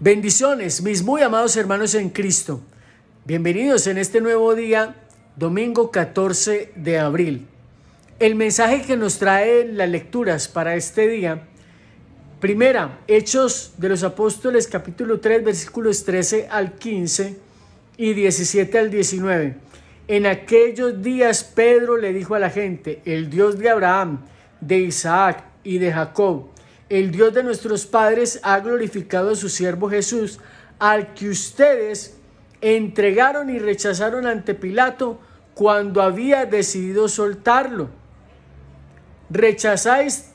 Bendiciones, mis muy amados hermanos en Cristo. Bienvenidos en este nuevo día, domingo 14 de abril. El mensaje que nos trae las lecturas para este día, primera, Hechos de los Apóstoles, capítulo 3, versículos 13 al 15 y 17 al 19. En aquellos días Pedro le dijo a la gente: el Dios de Abraham, de Isaac y de Jacob, el Dios de nuestros padres, ha glorificado a su siervo Jesús, al que ustedes entregaron y rechazaron ante Pilato cuando había decidido soltarlo. Rechazasteis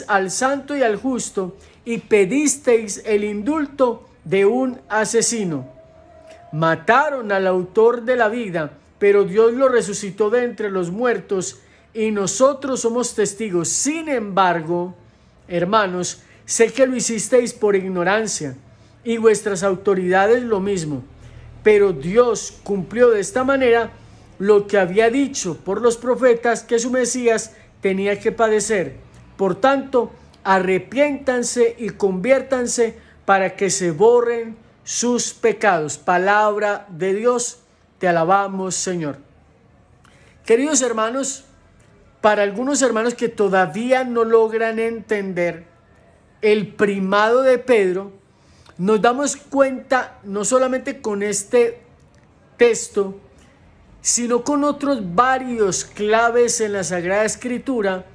al santo y al justo y pedisteis el indulto de un asesino. Mataron al autor de la vida, pero Dios lo resucitó de entre los muertos y nosotros somos testigos. Sin embargo, hermanos, sé que lo hicisteis por ignorancia y vuestras autoridades lo mismo, pero Dios cumplió de esta manera lo que había dicho por los profetas, que su Mesías tenía que padecer. Por tanto, arrepiéntanse y conviértanse para que se borren sus pecados. Palabra de Dios, te alabamos, Señor. Queridos hermanos, para algunos hermanos que todavía no logran entender el primado de Pedro, nos damos cuenta no solamente con este texto, sino con otros varios claves en la Sagrada Escritura,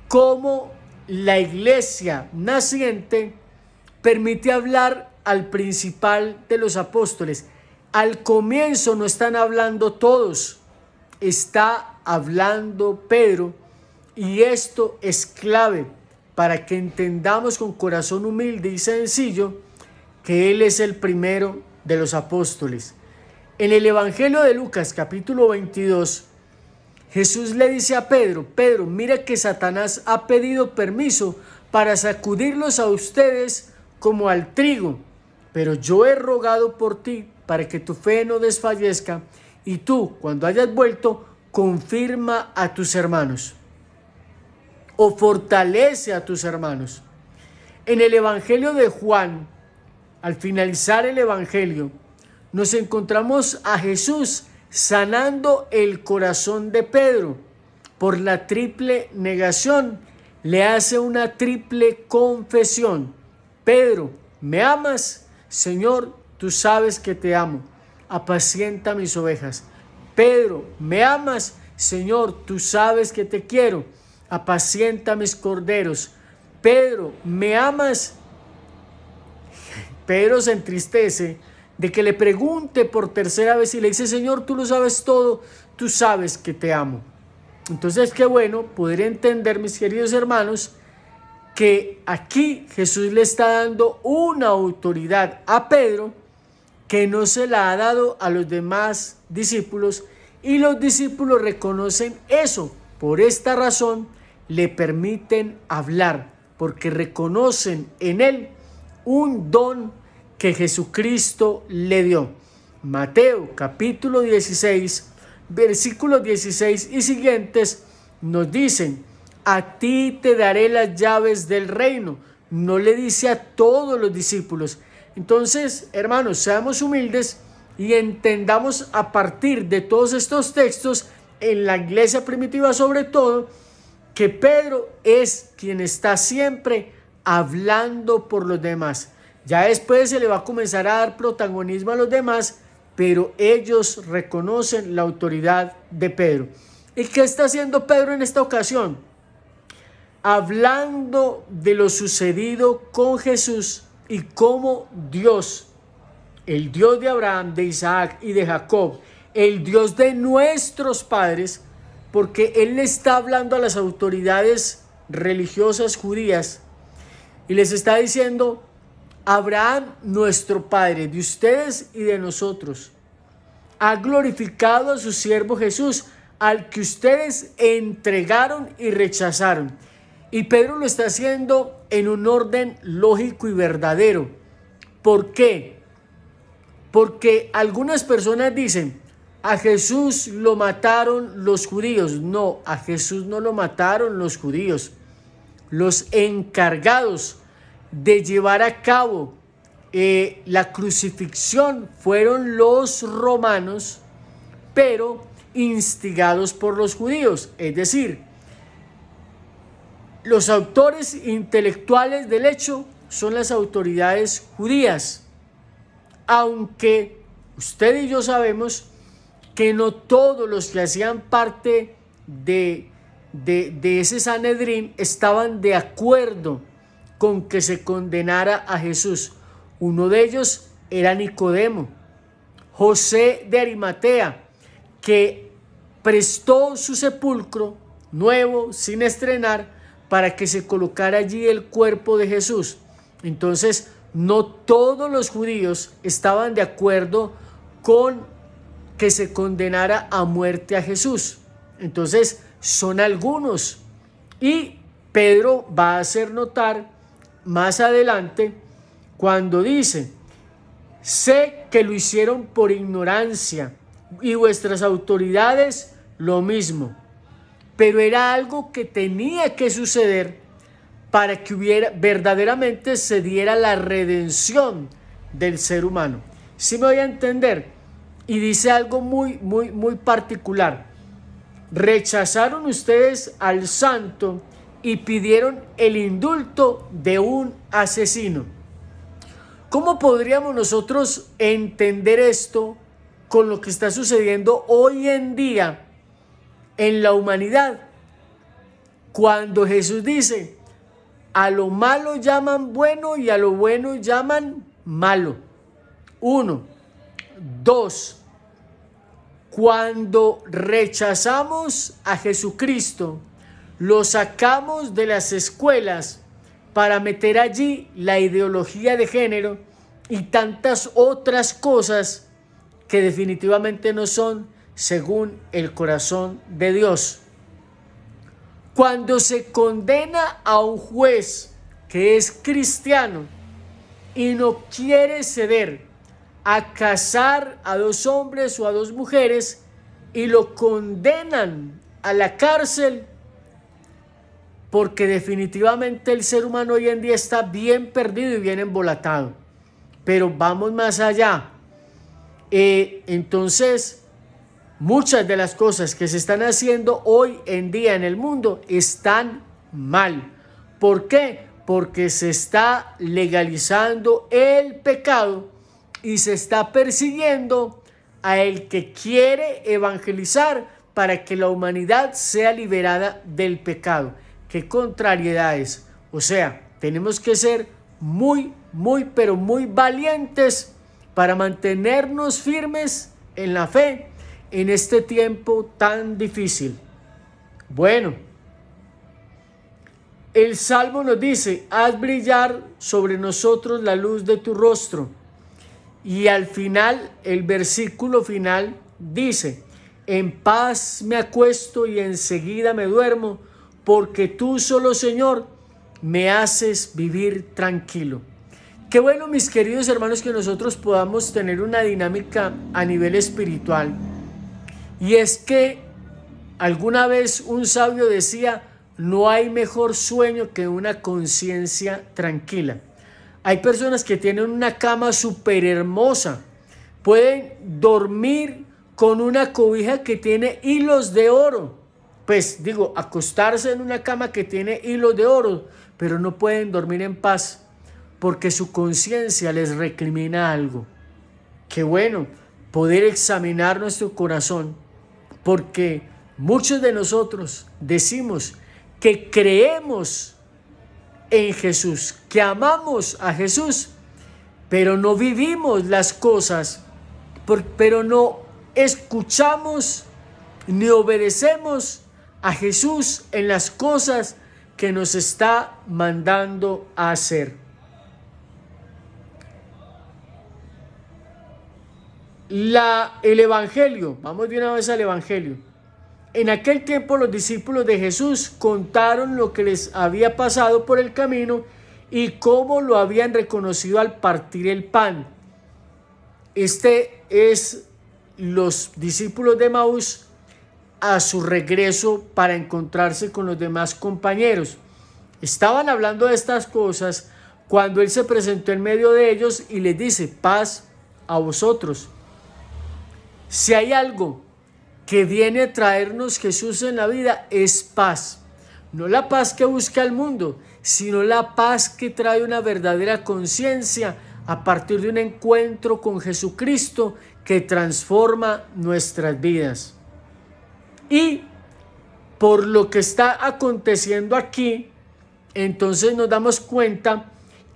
cómo la iglesia naciente permite hablar al principal de los apóstoles. Al comienzo no están hablando todos, está hablando Pedro, y esto es clave para que entendamos con corazón humilde y sencillo que Él es el primero de los apóstoles. En el Evangelio de Lucas, capítulo 22, Jesús le dice a Pedro: Pedro, mira que Satanás ha pedido permiso para sacudirlos a ustedes como al trigo, pero yo he rogado por ti para que tu fe no desfallezca, y tú, cuando hayas vuelto, confirma a tus hermanos o fortalece a tus hermanos. En el Evangelio de Juan, al finalizar el Evangelio, nos encontramos a Jesús sanando el corazón de Pedro. Por la triple negación, le hace una triple confesión. Pedro, ¿me amas? Señor, tú sabes que te amo. Apacienta mis ovejas. Pedro, ¿me amas? Señor, tú sabes que te quiero. Apacienta mis corderos. Pedro, ¿me amas? Pedro se entristece de que le pregunte por tercera vez y le dice: Señor, tú lo sabes todo, tú sabes que te amo. Entonces, qué bueno poder entender, mis queridos hermanos, que aquí Jesús le está dando una autoridad a Pedro que no se la ha dado a los demás discípulos, y los discípulos reconocen eso. Por esta razón le permiten hablar, porque reconocen en él un don que Jesucristo le dio. Mateo capítulo 16, versículos 16 y siguientes nos dicen: a ti te daré las llaves del reino. No le dice a todos los discípulos. Entonces, hermanos, seamos humildes y entendamos a partir de todos estos textos, en la iglesia primitiva sobre todo, que Pedro es quien está siempre hablando por los demás. Ya después se le va a comenzar a dar protagonismo a los demás, pero ellos reconocen la autoridad de Pedro. ¿Y qué está haciendo Pedro en esta ocasión? Hablando de lo sucedido con Jesús y cómo Dios, el Dios de Abraham, de Isaac y de Jacob, el Dios de nuestros padres, porque Él le está hablando a las autoridades religiosas judías y les está diciendo: Abraham, nuestro padre, de ustedes y de nosotros, ha glorificado a su siervo Jesús, al que ustedes entregaron y rechazaron. Y Pedro lo está haciendo en un orden lógico y verdadero. ¿Por qué? Porque algunas personas dicen: a Jesús lo mataron los judíos. No, a Jesús no lo mataron los judíos. Los encargados de llevar a cabo la crucifixión fueron los romanos, pero instigados por los judíos. Es decir, los autores intelectuales del hecho son las autoridades judías, aunque usted y yo sabemos que no todos los que hacían parte de ese Sanedrín estaban de acuerdo con que se condenara a Jesús. Uno de ellos era Nicodemo, José de Arimatea, que prestó su sepulcro nuevo, sin estrenar, para que se colocara allí el cuerpo de Jesús. Entonces, no todos los judíos estaban de acuerdo con que se condenara a muerte a Jesús. Entonces, son algunos. Y Pedro va a hacer notar más adelante cuando dice: sé que lo hicieron por ignorancia y vuestras autoridades lo mismo. Pero era algo que tenía que suceder para que verdaderamente se diera la redención del ser humano. ¿Sí me voy a entender? Y dice algo muy particular. Rechazaron ustedes al santo y pidieron el indulto de un asesino. ¿Cómo podríamos nosotros entender esto con lo que está sucediendo hoy en día en la humanidad? Cuando Jesús dice: a lo malo llaman bueno y a lo bueno llaman malo. 1. 2. Cuando rechazamos a Jesucristo, lo sacamos de las escuelas para meter allí la ideología de género y tantas otras cosas que definitivamente no son según el corazón de Dios. Cuando se condena a un juez que es cristiano y no quiere ceder a casar a 2 hombres o a 2 mujeres y lo condenan a la cárcel, porque definitivamente el ser humano hoy en día está bien perdido y bien embolatado. Pero vamos más allá. Entonces, muchas de las cosas que se están haciendo hoy en día en el mundo están mal. ¿Por qué? Porque se está legalizando el pecado y se está persiguiendo a el que quiere evangelizar para que la humanidad sea liberada del pecado. ¡Qué contrariedades! O sea, tenemos que ser muy valientes para mantenernos firmes en la fe en este tiempo tan difícil. Bueno, el Salmo nos dice: haz brillar sobre nosotros la luz de tu rostro. Y al final, el versículo final dice: en paz me acuesto y enseguida me duermo, porque tú solo, Señor, me haces vivir tranquilo. Qué bueno, mis queridos hermanos, que nosotros podamos tener una dinámica a nivel espiritual. Y es que alguna vez un sabio decía: no hay mejor sueño que una conciencia tranquila. Hay personas que tienen una cama súper hermosa, pueden dormir con una cobija que tiene hilos de oro. Pues digo, acostarse en una cama que tiene hilos de oro, pero no pueden dormir en paz porque su conciencia les recrimina algo. Qué bueno poder examinar nuestro corazón, porque muchos de nosotros decimos que creemos en Jesús, que amamos a Jesús, pero no vivimos las cosas, pero no escuchamos ni obedecemos a Jesús en las cosas que nos está mandando a hacer. El Evangelio, vamos de una vez al Evangelio. En aquel tiempo los discípulos de Jesús contaron lo que les había pasado por el camino y cómo lo habían reconocido al partir el pan. Este es los discípulos de Emaús a su regreso para encontrarse con los demás compañeros. Estaban hablando de estas cosas cuando Él se presentó en medio de ellos y les dice: paz a vosotros. Si hay algo que viene a traernos Jesús en la vida, es paz. No la paz que busca el mundo, sino la paz que trae una verdadera conciencia a partir de un encuentro con Jesucristo que transforma nuestras vidas. Y por lo que está aconteciendo aquí, entonces nos damos cuenta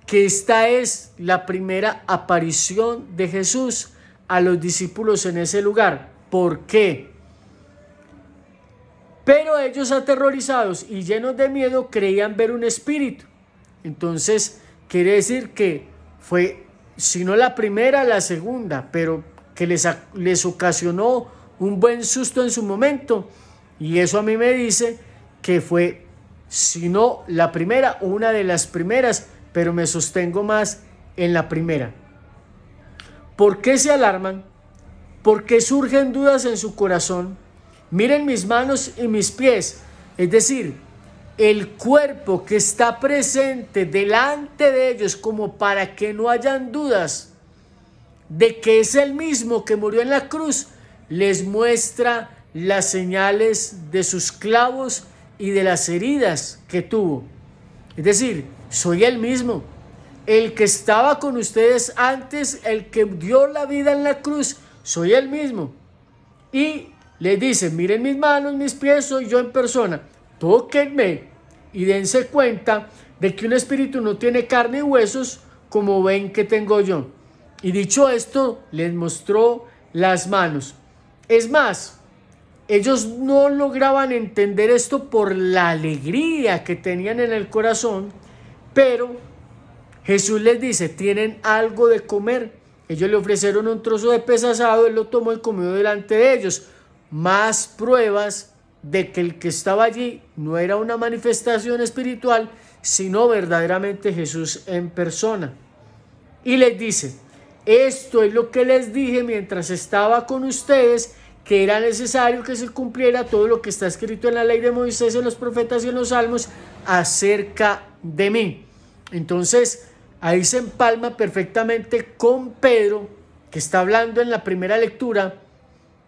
que esta es la primera aparición de Jesús a los discípulos en ese lugar. ¿Por qué? Pero ellos, aterrorizados y llenos de miedo, creían ver un espíritu. Entonces quiere decir que fue, si no la primera, la segunda, pero que les ocasionó un buen susto en su momento. Y eso a mí me dice que fue, si no la primera, una de las primeras, pero me sostengo más en la primera. ¿Por qué se alarman? ¿Por qué surgen dudas en su corazón? Miren mis manos y mis pies, es decir, el cuerpo que está presente delante de ellos, como para que no hayan dudas de que es el mismo que murió en la cruz, les muestra las señales de sus clavos y de las heridas que tuvo. Es decir, soy el mismo, el que estaba con ustedes antes, el que dio la vida en la cruz, soy el mismo. Y les dice: miren mis manos, mis pies, soy yo en persona, tóquenme y dense cuenta de que un espíritu no tiene carne y huesos como ven que tengo yo. Y dicho esto, les mostró las manos. Es más, ellos no lograban entender esto por la alegría que tenían en el corazón, pero Jesús les dice: tienen algo de comer. Ellos le ofrecieron un trozo de pez asado, Él lo tomó y comió delante de ellos. Más pruebas de que el que estaba allí no era una manifestación espiritual, sino verdaderamente Jesús en persona. Y les dice: esto es lo que les dije mientras estaba con ustedes, que era necesario que se cumpliera todo lo que está escrito en la ley de Moisés, en los profetas y en los salmos acerca de mí. Entonces ahí se empalma perfectamente con Pedro, que está hablando en la primera lectura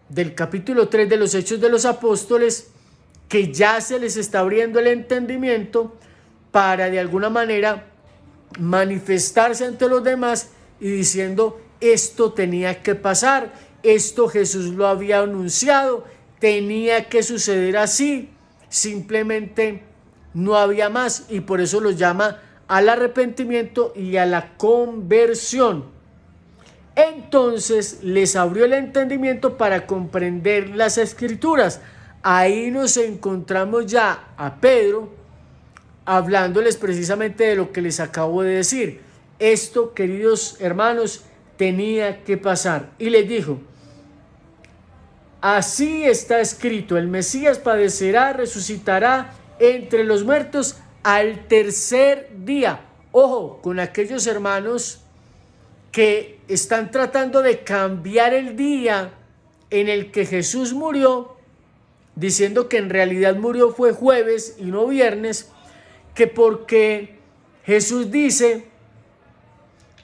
del capítulo 3 de los Hechos de los Apóstoles, que ya se les está abriendo el entendimiento para de alguna manera manifestarse ante los demás y diciendo: esto tenía que pasar, esto Jesús lo había anunciado, tenía que suceder así, simplemente no había más, y por eso los llama al arrepentimiento y a la conversión. Entonces les abrió el entendimiento para comprender las escrituras. Ahí nos encontramos ya a Pedro hablándoles precisamente de lo que les acabo de decir. Esto, queridos hermanos, tenía que pasar. Y les dijo: así está escrito, el Mesías padecerá, resucitará entre los muertos al tercer día. Ojo con aquellos hermanos que están tratando de cambiar el día en el que Jesús murió, diciendo que en realidad murió fue jueves y no viernes, que porque Jesús dice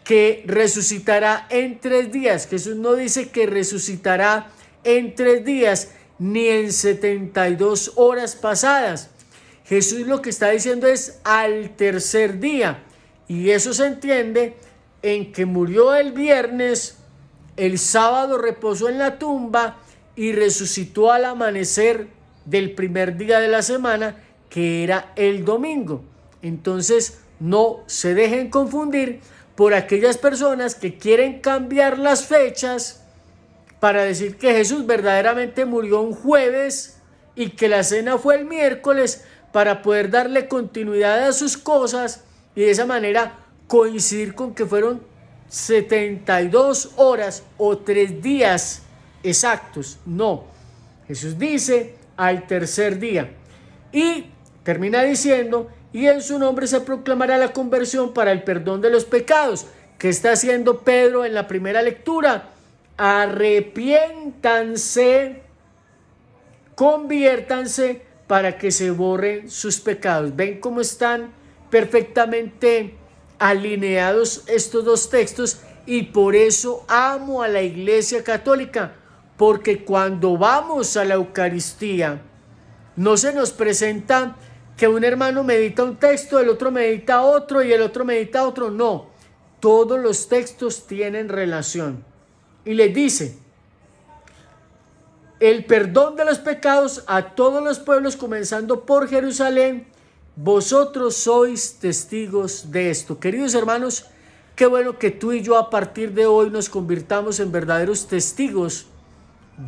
que resucitará en 3 días. Jesús no dice que resucitará en 3 días ni en 72 horas pasadas. Jesús lo que está diciendo es al tercer día, y eso se entiende en que murió el viernes, el sábado reposó en la tumba y resucitó al amanecer del primer día de la semana, que era el domingo. Entonces no se dejen confundir por aquellas personas que quieren cambiar las fechas para decir que Jesús verdaderamente murió un jueves y que la cena fue el miércoles, para poder darle continuidad a sus cosas y de esa manera coincidir con que fueron 72 horas o 3 días exactos. No, Jesús dice al tercer día, y termina diciendo: y en su nombre se proclamará la conversión para el perdón de los pecados. ¿Qué está haciendo Pedro en la primera lectura? Arrepiéntanse, conviértanse para que se borren sus pecados. ¿Ven cómo están perfectamente alineados estos dos textos, y por eso amo a la Iglesia Católica, porque cuando vamos a la Eucaristía no se nos presenta que un hermano medita un texto, el otro medita otro y el otro medita otro. No, todos los textos tienen relación. Y les dice: el perdón de los pecados a todos los pueblos, comenzando por Jerusalén. Vosotros sois testigos de esto. Queridos hermanos, qué bueno que tú y yo a partir de hoy nos convirtamos en verdaderos testigos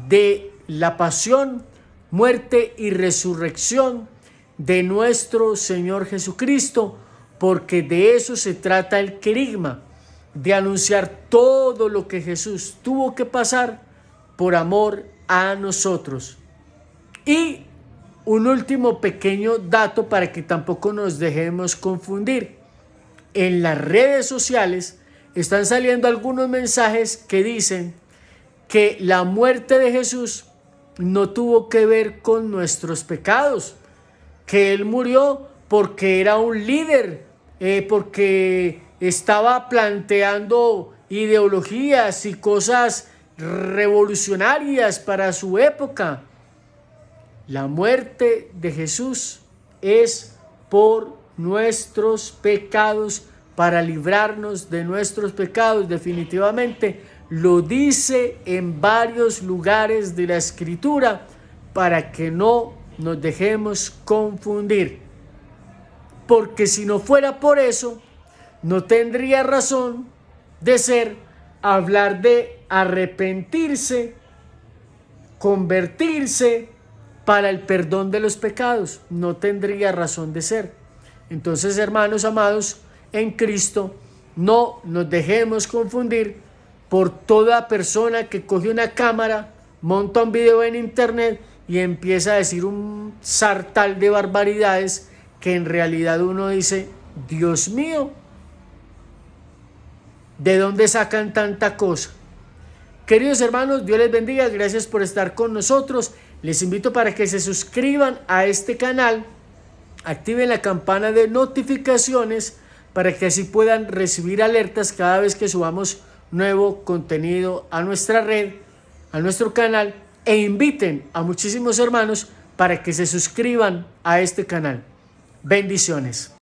de la pasión, muerte y resurrección de nuestro Señor Jesucristo, porque de eso se trata el querigma, de anunciar todo lo que Jesús tuvo que pasar por amor a nosotros. Y un último pequeño dato para que tampoco nos dejemos confundir. En las redes sociales están saliendo algunos mensajes que dicen que la muerte de Jesús no tuvo que ver con nuestros pecados, que Él murió porque era un líder, porque estaba planteando ideologías y cosas revolucionarias para su época. La muerte de Jesús es por nuestros pecados, para librarnos de nuestros pecados. Definitivamente lo dice en varios lugares de la Escritura, para que no nos dejemos confundir. Porque si no fuera por eso, no tendría razón de ser hablar de arrepentirse, convertirse para el perdón de los pecados. No tendría razón de ser. Entonces, hermanos amados en Cristo, no nos dejemos confundir por toda persona que coge una cámara, monta un video en internet y empieza a decir un sartal de barbaridades que en realidad uno dice: Dios mío, ¿de dónde sacan tanta cosa? Queridos hermanos, Dios les bendiga, gracias por estar con nosotros. Les invito para que se suscriban a este canal, activen la campana de notificaciones para que así puedan recibir alertas cada vez que subamos nuevo contenido a nuestra red, a nuestro canal, e inviten a muchísimos hermanos para que se suscriban a este canal. Bendiciones.